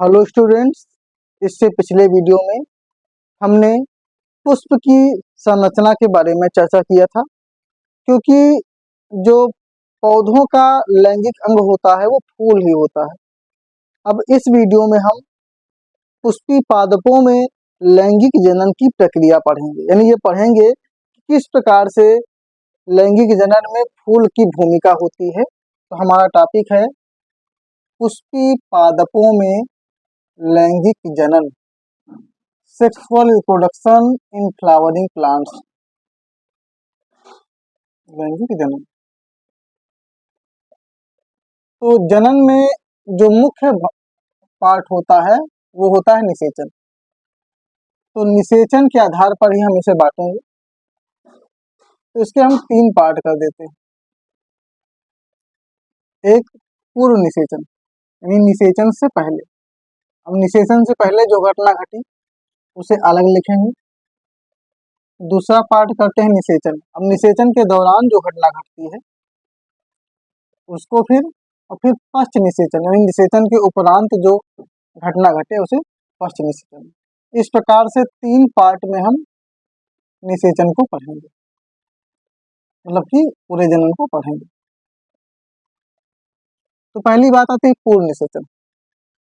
Hello students, इससे पिछले video में हमने पुष्प की संरचना के बारे में चर्चा किया था। क्योंकि जो पौधों का लैंगिक अंग होता है वो फूल ही होता है। अब इस वीडियो में हम पुष्पी पादपों में लैंगिक जनन की प्रक्रिया पढ़ेंगे, यानी ये पढ़ेंगे कि किस प्रकार से लैंगिक जनन में फूल की भूमिका होती है। तो हमारा टॉपिक है पुष्पी पादपों में लैंगिक जनन, sexual reproduction in flowering plants. लैंगिक जनन, तो जनन में जो मुख्य पार्ट होता है वो होता है निषेचन। तो निषेचन के आधार पर ही हम इसे बांटेंगे। तो इसके हम 3 पार्ट कर देते हैं। एक पूर्व निषेचन, यानी निषेचन से पहले। अब निषेचन से पहले जो घटना घटी उसे अलग लिखेंगे। दूसरा पार्ट करते हैं निषेचन। अब निषेचन के दौरान जो घटना घटती है उसको फिर पश्च निषेचन, यानी निषेचन के उपरांत जो घटना घटे उसे पश्च निषेचन। इस प्रकार से 3 पार्ट में हम निषेचन को पढ़ेंगे, मतलब कि पूरे जनन को पढ़ेंगे। तो पहली बात आती है पूर्व निषेचन।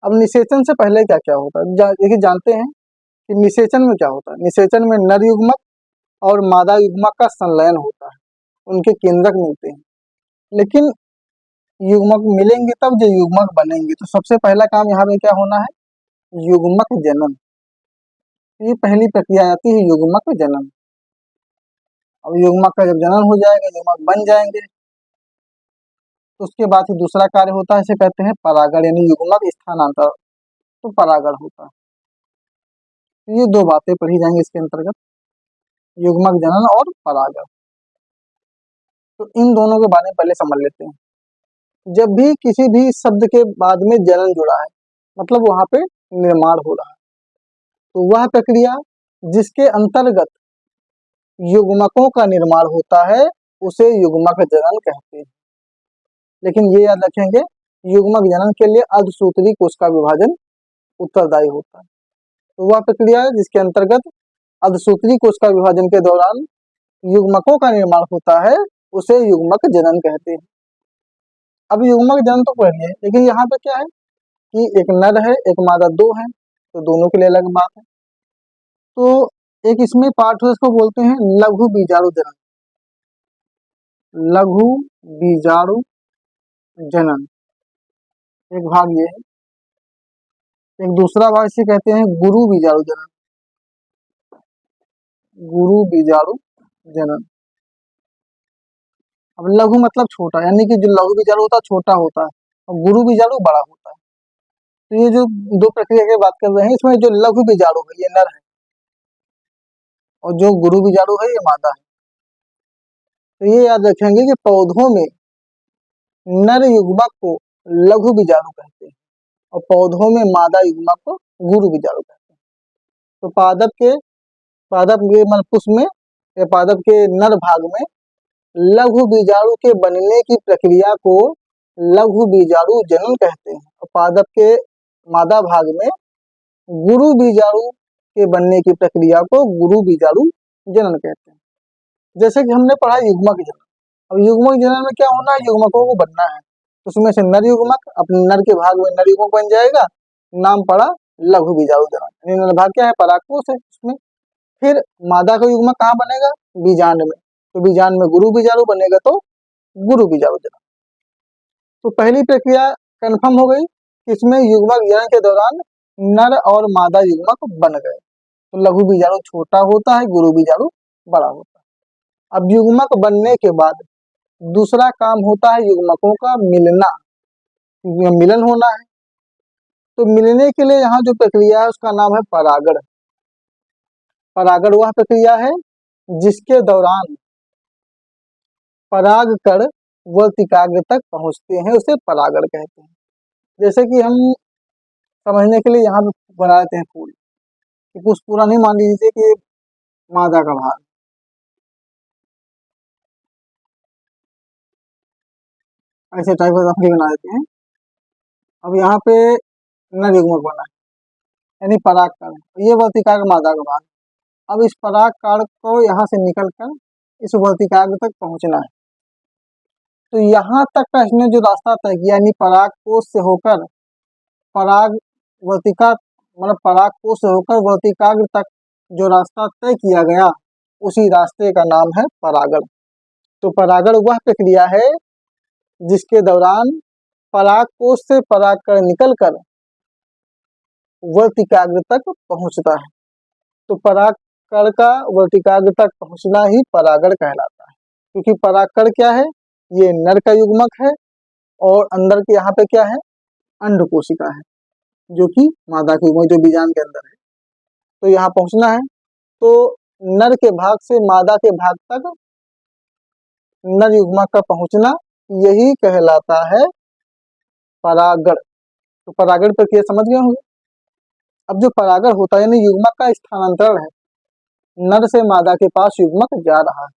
अब निषेचन से पहले क्या क्या होता है, देखिए जानते हैं कि निषेचन में क्या होता है। निषेचन में नर युग्मक और मादा युग्मक का संलयन होता है, उनके केंद्रक मिलते हैं। लेकिन युग्मक मिलेंगे तब जो युग्मक बनेंगे। तो सबसे पहला काम यहाँ पे क्या होना है, युग्मक जनन। ये पहली प्रक्रिया आती है युग्मक जनन। अब युग्मक का जब जनन हो जाएगा, युग्मक बन जाएंगे, तो उसके बाद ही दूसरा कार्य होता है, इसे कहते हैं परागण, यानी युग्मक स्थानांतर। तो परागण होता है। तो ये 2 बातें पढ़ी जाएंगी इसके अंतर्गत, युग्मक जनन और परागण। तो इन दोनों के बारे में पहले समझ लेते हैं। जब भी किसी भी शब्द के बाद में जनन जुड़ा है, मतलब वहां पे निर्माण हो रहा है, तो वह प्रक्रिया जिसके अंतर्गत युग्मकों का निर्माण होता है उसे युग्मक जनन कहते हैं। लेकिन ये याद रखेंगे, युग्मक जनन के लिए अर्धसूत्री कोश का विभाजन उत्तरदायी होता है। तो वह प्रक्रिया जिसके अंतर्गत अर्धसूत्री कोश का विभाजन के दौरान युग्मकों का निर्माण होता है उसे युग्मक जनन कहते हैं। अब युग्मक जनन तो पढ़िए, लेकिन यहाँ पे क्या है कि एक नर है एक मादा, 2 है, तो दोनों के लिए अलग बात है। तो एक इसमें पार्ट है, इसको बोलते हैं लघु बीजाणु जनन। लघु बीजाणु जनन एक भाग ये है। एक दूसरा भाग इसे कहते हैं गुरु बीजाणु जनन। गुरु बीजाणु जनन। अब लघु मतलब छोटा, यानी कि जो लघु बीजाणु होता है छोटा होता है और गुरु बीजाणु बड़ा होता है। तो ये जो 2 प्रक्रिया की बात कर रहे हैं, इसमें जो लघु बीजाणु है ये नर है और जो गुरु बीजाणु है ये मादा है। तो ये याद रखेंगे कि पौधों में नर युग्मक को लघु बीजाणु कहते हैं और पौधों में मादा युग्मक को गुरु बीजाणु कहते हैं। तो पादप के मतलब पुष्प में या पादप के नर भाग में लघु बीजाणु के बनने की प्रक्रिया को लघु बीजाणु जनन कहते हैं और पादप के मादा भाग में गुरु बीजाणु के बनने की प्रक्रिया को गुरु बीजाणु जनन कहते हैं। जैसे कि हमने पढ़ा युग्मक जनन। अब युग्मक जनन में क्या होना है, युग्मकों को बनना है। उसमें से नर युग्मक अपने नर के भाग में नर युग्मक बन जाएगा, नाम पड़ा लघु बीजाणु जनन। नर भाग क्या है, परागकोश है उसमें। फिर मादा का युग्मक कहाँ बनेगा, बीजांड में। तो बीजांड में गुरु बीजाणु बनेगा तो गुरु बीजाणु जनन। तो पहली प्रक्रिया कंफर्म हो गई कि इसमें युग्मक जनन के दौरान नर और मादा युग्मक बन गए। तो लघु बीजाणु छोटा होता है, गुरु बीजाणु बड़ा होता है। अब युग्मक बनने के बाद दूसरा काम होता है युग्मकों का मिलना, मिलन होना है। तो मिलने के लिए यहाँ जो प्रक्रिया है उसका नाम है परागण। परागण वह प्रक्रिया है जिसके दौरान पराग कण वर्तिकाग्र तक पहुंचते हैं, उसे परागण कहते हैं। जैसे कि हम समझने के लिए यहाँ पे बना देते हैं फूल, कि पुष्प पूरा नहीं मान लीजिए कि मादा का भाग, ऐसे टाइप का बना देते हैं। अब यहाँ पे नर युग्मक बना है, यानी परागकण, ये वर्तिकाग्र मादा का भाग। अब इस परागकण को यहाँ से निकलकर इस वर्तिकाग्र तक पहुंचना है। तो यहाँ तक का इसने जो रास्ता तय किया, यानी पराग कोश से होकर पराग वर्तिका मतलब पराग कोश से होकर वर्तिकाग्र तक जो रास्ता तय किया गया, उसी रास्ते का नाम है परागण। तो परागण वह प्रक्रिया है जिसके दौरान पराग कोश से परागकण निकलकर वर्तिकाग्र तक पहुंचता है। तो परागकण का वर्तिकाग्र तक पहुंचना ही परागण कहलाता है, क्योंकि परागकण क्या है, ये नर का युग्मक है और अंदर के यहाँ पे क्या है, अंड कोशिका है, जो कि मादा के युग्मक, जो बीजांड के अंदर है। तो यहाँ पहुंचना है, तो नर के भाग से मादा के भाग तक नर युग्मक का पहुंचना, यही कहलाता है परागण। तो परागण प्रक्रिया समझ गए होंगे। अब जो परागण होता है, यानी युग्मक का स्थानांतरण है, नर से मादा के पास युग्मक जा रहा है।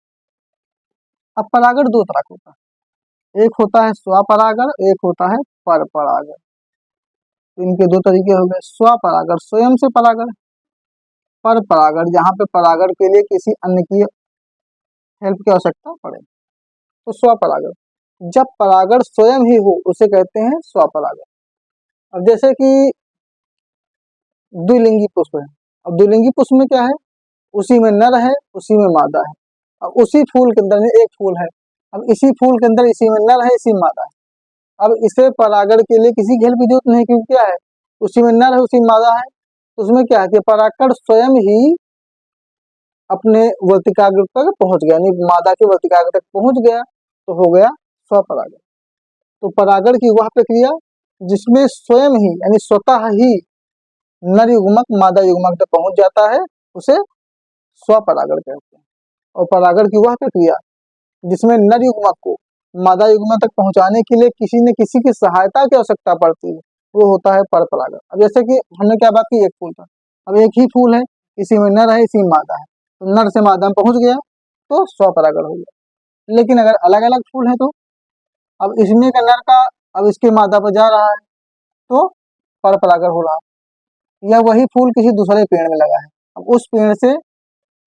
अब परागण दो तरह का होता है, एक होता है स्वपरागण, एक होता है परपरागण। तो इनके दो तरीके हो गए, स्वपरागण स्वयं से परागण, परपरागण जहाँ पे परागण के लिए किसी अन्य की हेल्प की आवश्यकता पड़े। तो स्वपरागण, जब परागण स्वयं ही हो उसे कहते हैं स्वपरागण। अब जैसे कि द्विलिंगी पुष्प है, अब द्विलिंगी पुष्प में क्या है, उसी में नर है, उसी में मादा है। अब उसी फूल के अंदर में एक फूल है, अब इसी फूल के अंदर इसी में नर है, इसी में मादा है। अब इसे परागण के लिए किसी की हेल्प की जरूरत नहीं, क्योंकि क्या है, उसी में नर है, उसी में मादा है। तो उसमें क्या है कि परागकण स्वयं ही अपने वर्तिकाग्र तक पहुंच गया, यानी मादा के वर्तिकाग्र तक पहुंच गया, तो हो गया स्वपरागण। तो परागण की वह प्रक्रिया जिसमें स्वयं ही यानी स्वतः ही नर युग्मक मादा युग्मक तक पहुंच जाता है, उसे स्वपरागण कहते हैं। और परागण की वह प्रक्रिया जिसमें नर युग्मक को मादा युग्मक तक पहुंचाने के लिए किसी न किसी की सहायता की आवश्यकता पड़ती है, वो होता है परपरागण। अब जैसे कि हमने क्या बात की, एक फूल था, अब एक ही फूल है, इसी में नर है, इसी में मादा है, तो नर से मादा में पहुंच गया तो स्वपरागण हो गया। लेकिन अगर अलग अलग फूल है, तो अब इसमें का नर का अब इसके मादा पर जा रहा है, तो परपरागण हो रहा है। या वही फूल किसी दूसरे पेड़ में लगा है, अब उस पेड़ से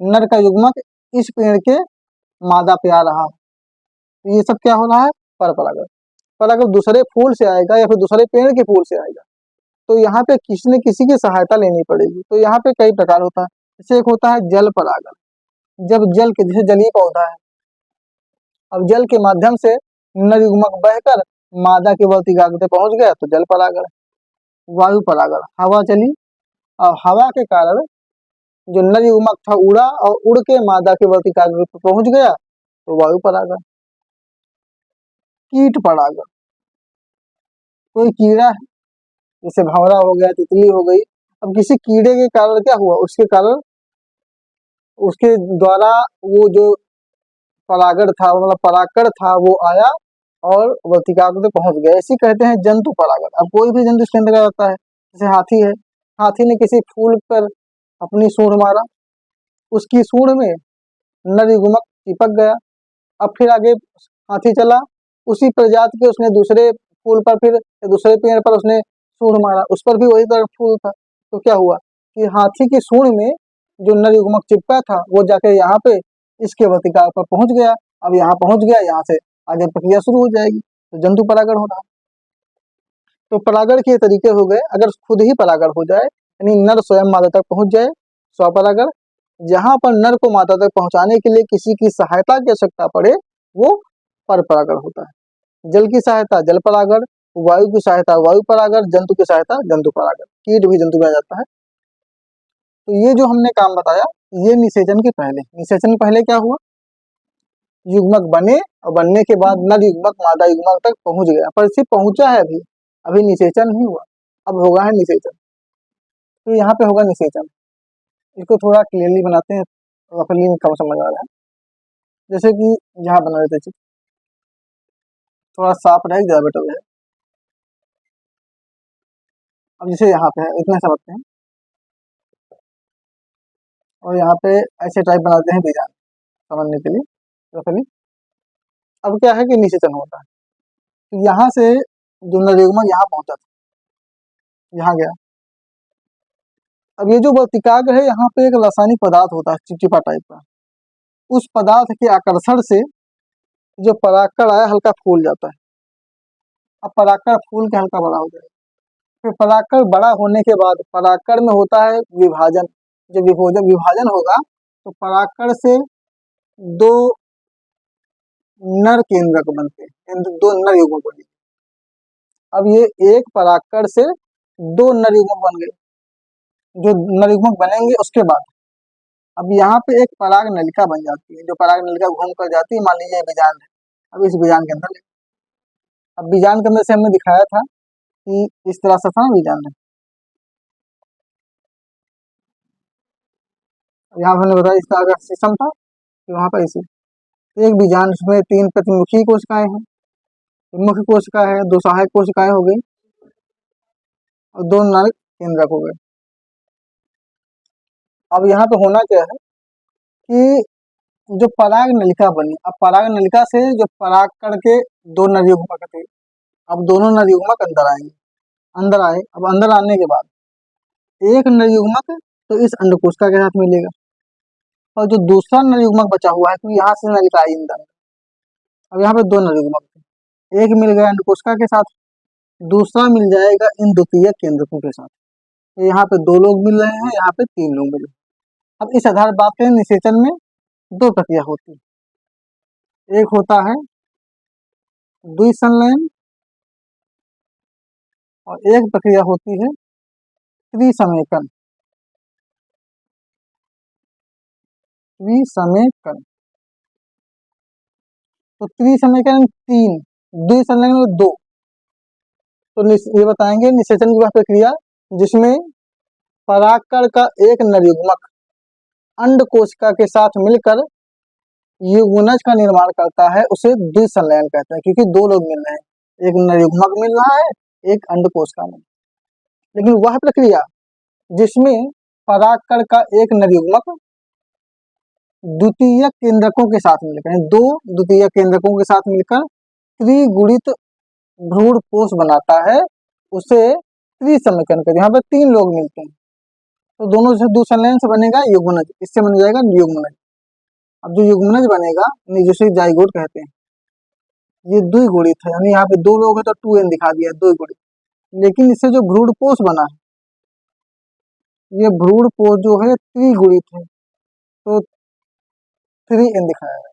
नर का युग्मक इस पेड़ के मादा पे आ रहा है, तो ये सब क्या हो रहा है, परपरागण। पर अगर दूसरे फूल से आएगा या फिर दूसरे पेड़ के फूल से आएगा, तो यहाँ पे किसी न किसी की सहायता लेनी पड़ेगी। तो यहाँ पे कई प्रकार होता है, जैसे एक होता है जल परागण, जब जल के जैसे जलीय पौधा है, अब जल के माध्यम से नर युग्मक बहकर मादा के वर्तिकाग्र तक पहुंच गया, तो जल परागण। वायु परागण, हवा चली और हवा के कारण जो नर युग्मक था उड़ा और उड़ के मादा के वर्तिकाग्र पर पहुंच गया, तो वायु परागण। कीट परागण, कोई कीड़ा है, जैसे भंवरा हो गया, तितली हो गई, अब किसी कीड़े के कारण क्या हुआ, उसके कारण उसके द्वारा वो जो परागण था मतलब परागकण था, वो आया और वर्तिकाग्र तक पहुंच गया, इसी कहते हैं जंतु परागण। अब कोई भी जंतु इसके अंतर्गत आता है, जैसे हाथी है, हाथी ने किसी फूल पर अपनी सूंड मारा, उसकी सूंड में नर युग्मक चिपक गया, अब फिर आगे हाथी चला, उसी प्रजाति के उसने दूसरे फूल पर फिर दूसरे पेड़ पर उसने सूंड मारा, उस पर भी वही तरह फूल था, तो क्या हुआ कि हाथी की सूंड में जो नर युग्मक चिपका था, वो जाके यहाँ पे इसके वर्तिकाग्र पर पहुंच गया। अब यहाँ पहुंच गया, यहाँ से आगे प्रक्रिया शुरू हो जाएगी, तो जंतु परागण हो रहा। तो परागण के तरीके हो गए, अगर खुद ही परागण हो जाए, यानी नर स्वयं मादा तक पहुंच जाए, स्वपरागण। जहां पर नर को मादा तक पहुंचाने के लिए किसी की सहायता की आवश्यकता पड़े, वो परपरागण होता है। जल की सहायता जल परागण, वायु की सहायता वायु परागण, जंतु की सहायता जंतु परागण। कीट भी जंतु में आ जाता है। तो ये जो हमने काम बताया, ये निषेचन के पहले। निषेचन के पहले क्या हुआ, युग्मक बने और बनने के बाद नर युग्मक मादा युग्मक तक पहुंच गया, पर सिर्फ पहुंचा है, अभी अभी निषेचन नहीं हुआ, अब होगा है निषेचन। तो यहाँ पे होगा निषेचन, इसको थोड़ा क्लियरली बनाते हैं, रफली में कम समझ आ रहा है। जैसे कि यहाँ बना देते हैं, थोड़ा साफ रहे, ज्यादा बेटर है। अब जैसे यहाँ पे है, इतना समझते हैं, और यहाँ पे ऐसे टाइप बनाते हैं बीजान समझने के लिए रफली। अब क्या है कि निषेचन होता है, तो यहाँ से जो नर युग्मक यहाँ पहुंचा था, यहाँ गया। अब ये जो वर्तिकाग्र है, यहाँ पे एक रासायनिक पदार्थ होता है चिपचिपा टाइप का, उस पदार्थ के आकर्षण से जो परागकण आया हल्का फूल जाता है। अब परागकण फूल के हल्का बड़ा हो जाएगा। फिर परागकण बड़ा होने के बाद परागकण में होता है विभाजन। जब विभाजन होगा तो परागकण से दो नर केंद्रक बनते हैं, दो नर युग्मक बने। अब ये एक परागकण से दो नर युग्मक बन गए। जो नर युग्मक बनेंगे उसके बाद अब यहाँ पे एक पराग नलिका बन जाती है, जो पराग नलिका घूम कर जाती है। मान लीजिए बीजांड है, अब इस बीजांड के अंदर, अब बीजांड के अंदर से हमने दिखाया था कि इस तरह से था बीजांड। यहाँ पर हमने बताया इसका अगर सिस्टम था तो वहाँ पर इसे एक बीजांड में 3 प्रतिमुखी कोशिकाएं हैं, मुख्य कोशिका है, 2 सहायक कोशिकाएं हो गई और 2 नर केंद्रक हो गए। अब यहाँ पे होना क्या है कि जो पराग नलिका बनी, अब पराग नलिका से जो परागकण के 2 नर युग्मक थे, अब दोनों नर युग्मक अंदर आएंगे, अंदर आए। अब अंदर आने के बाद एक नर युग्मक तो इस अंडकोशिका के साथ मिलेगा और जो दूसरा नर युग्मक बचा हुआ है, क्योंकि यहाँ से नलिका आई अंदर, अब यहाँ पे 2 नर युग्मक थे, एक मिल गया अंडकोशिका के साथ, दूसरा मिल जाएगा इन द्वितीयक केंद्रकों के साथ। तो यहाँ पे 2 लोग मिल रहे हैं, यहाँ पे 3 लोग मिल रहे हैं। अब इस आधार बात करें, निषेचन में 2 प्रक्रिया होती है, एक होता है द्विसंलयन और एक प्रक्रिया होती है त्रिसमेकन। त्रिसमेकन तो त्रिसमेकन 3, द्विसंलयन 2। तो ये बताएंगे निषेचन की वह प्रक्रिया जिसमें परागकण का एक नर युग्मक अंड कोशिका के साथ मिलकर युग्मनज का निर्माण करता है, उसे द्विसंलयन कहते हैं, क्योंकि 2 लोग मिल रहे हैं, एक नर युग्मक मिल रहा है, एक अंड कोशिका में। लेकिन वह प्रक्रिया जिसमें परागकण का एक नर युग्मक द्वितीयक केंद्रकों के साथ मिलकर, 2 द्वितीयक केंद्रकों के साथ मिलकर त्रिगुणित भ्रूणपोष बनाता है, उसे त्रिसमेकन कहते हैं। यहाँ पर 3 लोग मिलते हैं तो दोनों से द्विसंलयन से बनेगा युग्मनज, इससे बन जाएगा युग्मनज। अब जो युग्मनज बनेगा जिसे जाइगोट कहते हैं, ये द्विगुणित है, यानी यहाँ पे 2 लोग है तो 2n दिखा दिया, द्विगुणित। लेकिन इससे जो भ्रूणपोष बना है, ये भ्रूणपोष जो है त्रिगुणित है, तो 3n दिखाया है।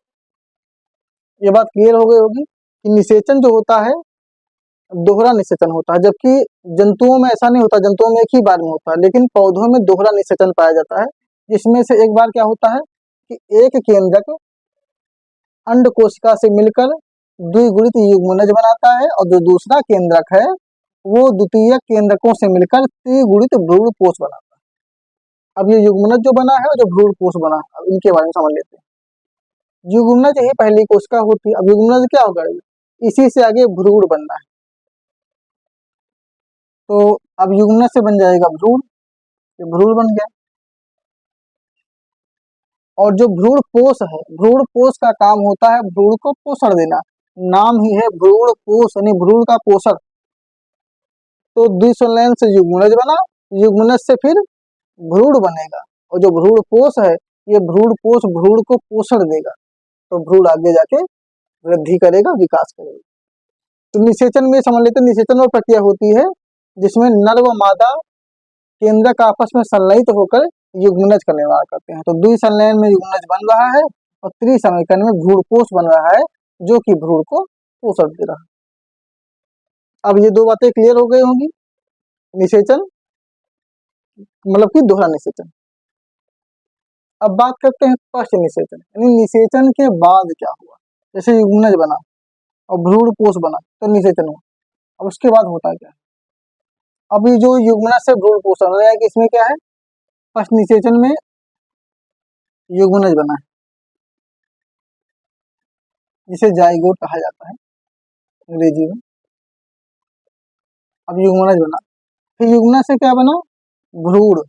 ये बात क्लियर हो गई होगी कि निषेचन जो होता है दोहरा निषेचन होता है, जबकि जंतुओं में ऐसा नहीं होता, जंतुओं में एक ही बार में होता है, लेकिन पौधों में दोहरा निषेचन पाया जाता है, जिसमें से एक बार क्या होता है कि एक केंद्रक अंड कोशिका से मिलकर द्विगुणित युग्मनज बनाता है और जो दूसरा केंद्रक है वो द्वितीयक केंद्रकों से मिलकर त्रिगुणित भ्रूणपोष बनाता है। अब ये युग्मनज जो बना है और जो भ्रूणपोष बना है, अब इनके बारे में समझ लेते हैं। युग्मनज ही पहली कोशिका होती है। अब युग्मनज क्या होगा, इसी से आगे भ्रूण बनना है, तो अब युग्मनज से बन जाएगा भ्रूण, ये भ्रूण बन गया। और जो भ्रूणपोष है, भ्रूणपोष का काम होता है भ्रूण को पोषण देना, नाम ही है भ्रूणपोष, यानी भ्रूण का पोषण। तो द्विसंलयन से युग्मनज बना, युग्मनज से फिर भ्रूण बनेगा, और जो भ्रूणपोष है ये भ्रूणपोष भ्रूण को पोषण देगा, तो भ्रूण आगे जाके वृद्धि करेगा, विकास करेगा। तो निषेचन में समझ लेते हैं, निषेचन वो प्रक्रिया होती है जिसमें नर व मादा केंद्रक आपस में संलयित होकर युग्मनज का निर्माण करते हैं। तो द्विसंलयन में युग्मनज बन रहा है और त्रिसमेकन में भ्रूणपोष बन रहा है, जो कि भ्रूण को पोषण दे रहा है। अब ये 2 बातें क्लियर हो गई होंगी। निषेचन मतलब कि दोहरा निषेचन। अब बात करते हैं पश्च निषेचन, यानी निषेचन के बाद क्या हुआ। जैसे युग्मनज बना और भ्रूणपोष बना तो निषेचन हुआ, अब उसके बाद होता क्या है। अब ये जो युग्मनज से भ्रूणपोष हो रहा है कि इसमें क्या है, पश्च निषेचन में युग्मनज बना है जिसे जाइगोट कहा जाता है अंग्रेजी में। अब युग्मनज बना, फिर युग्मनज से क्या बना, भ्रूण।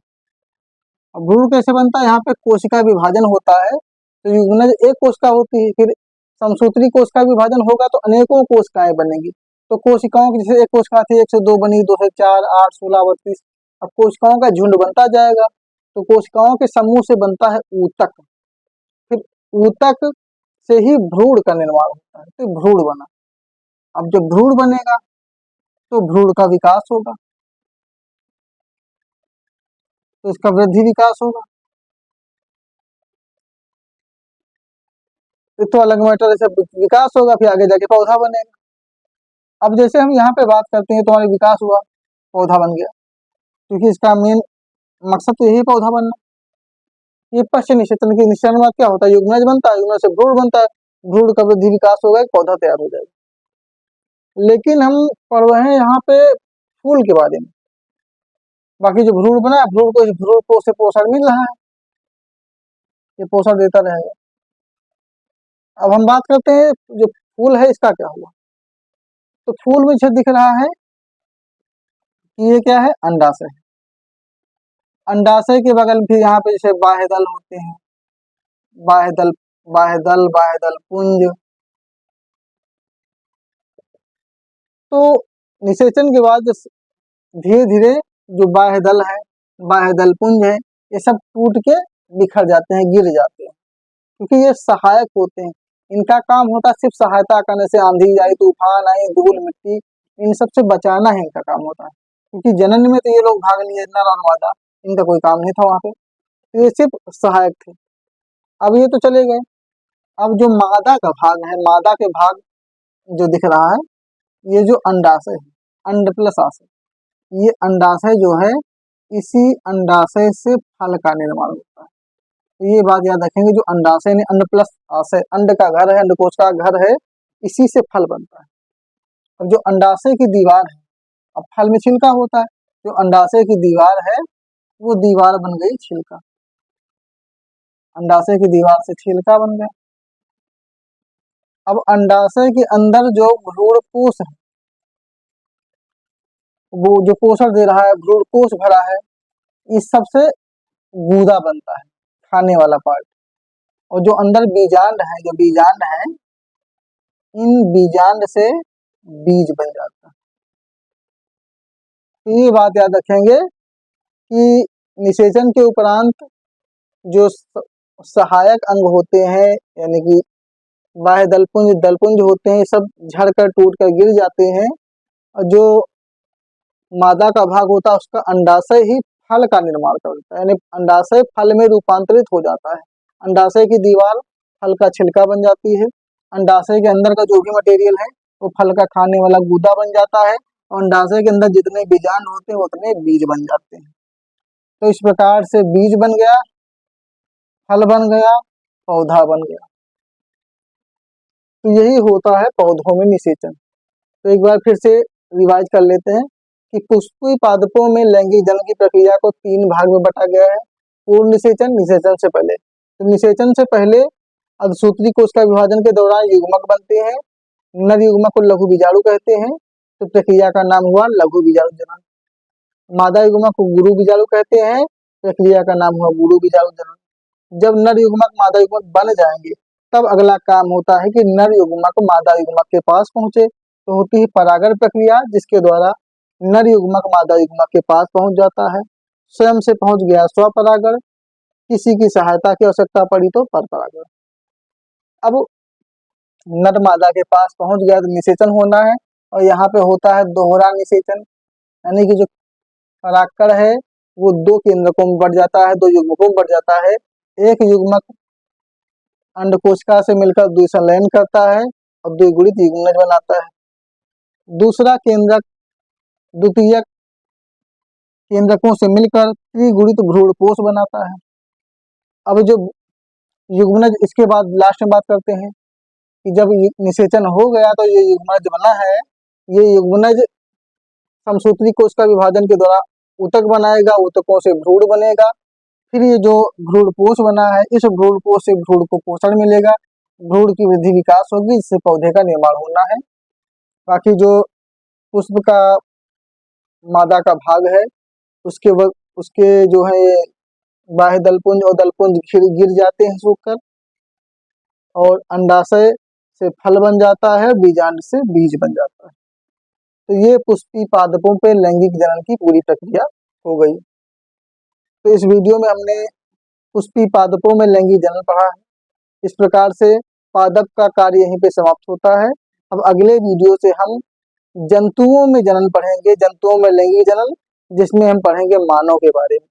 अब भ्रूण कैसे बनता है, यहाँ पे कोशिका विभाजन होता है, तो युग्मनज एक कोशिका होती है, फिर समसूत्री कोशिका विभाजन होगा तो अनेकों कोशिकाएं बनेंगी, तो कोशिकाओं की जैसे एक कोशिका थी 1 से 2 बनी, 2 से 4, 8, 16, 32, अब कोशिकाओं का झुंड बनता जाएगा। तो कोशिकाओं के समूह से बनता है ऊतक, फिर ऊतक से ही भ्रूण का निर्माण होता है, तो भ्रूण बना। अब जब भ्रूण बनेगा तो भ्रूण का विकास होगा, तो इसका वृद्धि विकास होगा। एक तो अलग मैटर से विकास होगा, फिर आगे जाके पौधा बनेगा। अब जैसे हम यहाँ पे बात करते हैं तो हमारा विकास हुआ, पौधा बन गया, क्योंकि इसका मेन मकसद तो यही पौधा बनना। ये पश्च निषेचन की निषेचन के बाद क्या होता है, युग्मनज बनता है, युग्मनज से भ्रूण बनता है, भ्रूण का वृद्धि विकास होगा, एक पौधा तैयार हो जाएगा। लेकिन हम पढ़ रहे हैं यहाँ पे फूल के बारे में, बाकी जो भ्रूण बना है, भ्रूण को भ्रूण को से पोषण मिल रहा है, ये पोषण देता रहेगा। अब हम बात करते हैं जो फूल है इसका क्या हुआ, तो फूल में दिख रहा है कि ये क्या है, अंडाशय है। अंडाशय के बगल फिर यहाँ पे जैसे बाह्यदल होते हैं, बाह्यदल, बाह्यदल, बाह्यदल पुंज। तो निषेचन के बाद धीरे धीरे जो बाह्यदल है, बाह्यदल पुंज है, ये सब टूट के बिखर जाते हैं, गिर जाते हैं, क्योंकि ये सहायक होते हैं। इनका काम होता है सिर्फ सहायता करने से, आंधी आई, तूफान आई, धूल मिट्टी, इन सब से बचाना है इनका काम होता है। क्योंकि जनन में तो ये लोग भाग लिए, नर और मादा, इनका कोई काम नहीं था वहां पे, तो ये सिर्फ सहायक थे। अब ये तो चले गए, अब जो मादा का भाग है, मादा के भाग जो दिख रहा है, ये जो अंडाशय है, अंड प्लस आशय, ये अंडाशय जो है, इसी अंडाशय से फल का निर्माण होता है। तो ये बात याद रखेंगे, जो अंडाशय ने अंड प्लस आशय, अंड का घर है, अंडकोश का घर है, इसी से फल बनता है। अब जो अंडाशय की दीवार है, अब फल में छिलका होता है, जो अंडाशय की दीवार है वो दीवार बन गई छिलका, अंडाशय की दीवार से छिलका बन गया। अब अंडाशय के अंदर जो भ्रूणकोश है, वो जो पोषण दे रहा है, भ्रूणकोश भरा है, इस सब से गूदा बनता है, खाने वाला पार्ट। और जो अंदर बीजांड है, जो बीजांड है, इन बीजांड से बीज बन जाता है। तो ये बात याद रखेंगे कि निषेचन के उपरांत जो सहायक अंग होते हैं, यानी कि बाह्य दलपुंज, दलपुंज होते हैं, सब झड़कर टूट कर गिर जाते हैं, और जो मादा का भाग होता है उसका अंडाशय ही फल का निर्माण करता है, यानी अंडाशय फल में रूपांतरित हो जाता है। अंडाशय की दीवार फल का छिलका बन जाती है, अंडाशय के अंदर का जो भी मटेरियल है वो फल का खाने वाला गूदा बन जाता है, और अंडाशय के अंदर जितने बीजांड होते हैं उतने बीज बन जाते हैं। तो इस प्रकार से बीज बन गया, फल बन गया, पौधा बन गया। तो यही होता है पौधों में निषेचन। तो एक बार फिर से रिवाइज कर लेते हैं कि पुष्पीय पादपों में लैंगिक जनन की प्रक्रिया को 3 भाग में बांटा गया है। पूर्ण निषेचन, निषेचन से पहले। तो निषेचन से पहले अर्धसूत्री कोश का विभाजन के दौरान युग्मक बनते हैं, नर युग्मक को लघु बीजाणु कहते हैं, तो प्रक्रिया का नाम हुआ लघु बीजाणु जनन। मादा युग्मक को गुरु बीजाणु कहते हैं, प्रक्रिया का नाम हुआ गुरु बीजाणु जनन। जब नर युग्मक मादा युग्मक बन जाएंगे, तब अगला काम होता है कि नर युग्मक मादा युग्मक के पास पहुंचे, तो होती है परागण प्रक्रिया, जिसके द्वारा नर युग्मक मादा युग्मक के पास पहुंच जाता है। स्वयं से पहुंच गया स्वपरागण, किसी की सहायता की आवश्यकता पड़ी तो परपरागण। अब नर मादा के पास पहुंच गया तो निषेचन होना है, और यहाँ पे होता है दोहरा निषेचन, यानी कि जो परागकण है वो 2 केंद्रकों में बढ़ जाता है, 2 युग्मकों में बढ़ जाता है। एक युग्मक अंडकोशिका से मिलकर द्विसंलयन करता है और द्विगुणित युग्मनज बनाता है। दूसरा केंद्रक द्वितीयक केंद्रकों से मिलकर त्रिगुणित भ्रूणकोश बनाता है। अब जो युग्मनज, इसके बाद लास्ट में बात करते हैं कि जब निषेचन हो गया तो ये युग्मनज बना है, ये युग्मनज समसूत्री कोश का विभाजन के द्वारा ऊतक बनाएगा, ऊतकों से भ्रूण बनेगा, फिर ये जो भ्रूणपोष बना है, इस भ्रूणपोष से भ्रूण को पोषण मिलेगा, भ्रूण की वृद्धि विकास होगी, जिससे पौधे का निर्माण होना है। बाकी जो पुष्प का मादा का भाग है, उसके जो है बाह्य दलपुंज और दलपुंज गिर जाते हैं सूखकर, और अंडाशय से फल बन जाता है, बीजांड से बीज बन जाता है। तो ये पुष्पी पादपों पे लैंगिक जनन की पूरी प्रक्रिया हो गई। तो इस वीडियो में हमने पुष्पी पादपों में लैंगिक जनन पढ़ा है। इस प्रकार से पादप का कार्य यहीं पे समाप्त होता है। अब अगले वीडियो से हम जंतुओं में जनन पढ़ेंगे, जंतुओं में लैंगिक जनन, जिसमें हम पढ़ेंगे मानव के बारे में।